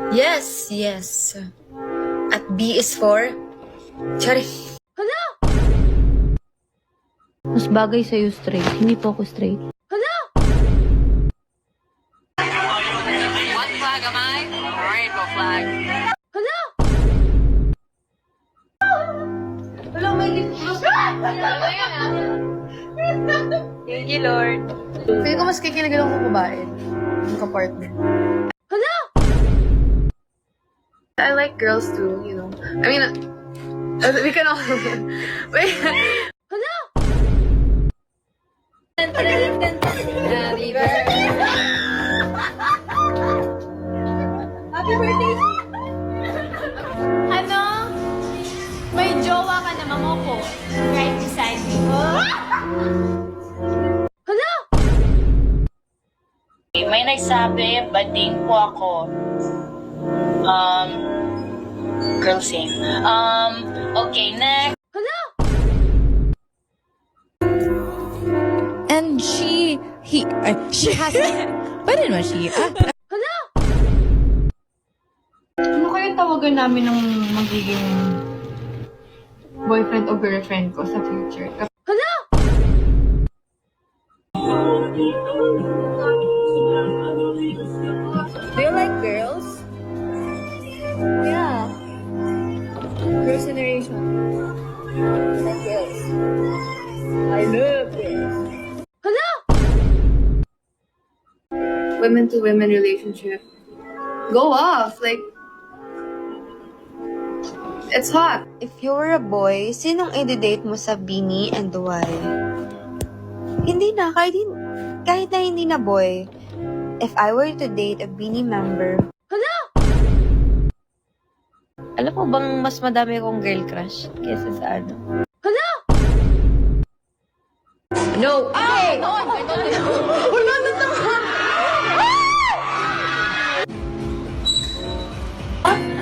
Yes, yes. At B is for... Sorry. Mas bagay sa'yo straight. Hindi po ako straight. What flag am I? Rainbow flag. Wala, may lip gloss. Thank you, Lord. Feeling ko mas kikilig ako sa babae. Yung kapartner. I like girls too, you know. I mean, we can all... Wait. Happy birthday. Happy birthday! Ano? May jowa ka na mamoko. Right beside me. May nagsabi, bading po ako. Girl sing. Okay, next. And she has, pwede naman she. Ano kaya tawagan namin ng magiging boyfriend o girlfriend ko sa future? Do you like girls? Yeah. Girls' generation. I like girls. I love girls. Women to women relationship. Go off. Like, it's hot. If you were a boy, sinong i-date mo sa Beanie and why? Hindi na, kahit na hindi na boy. If I were to date a Beanie member, Alam mo bang mas madami akong girl crush kesa sa ano? No! Ay!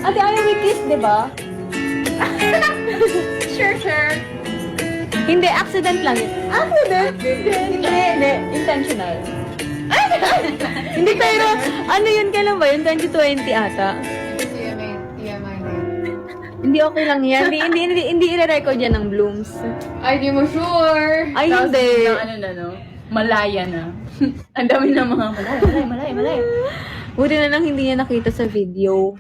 Ate, ayaw may kiss, di ba? Sure. Hindi, accident lang yun. Accident? Hindi. Intentional. Hindi, pero ano yun, kailan ba yun? 2020 ata. TMI na yun. Hindi okay lang yan. Hindi i-record yan ng Blooms. Ay, di mo sure. Ay, hindi. Ano na, no? Malaya na. Ang dami na mga malaya. Buti na lang hindi niya nakita sa video.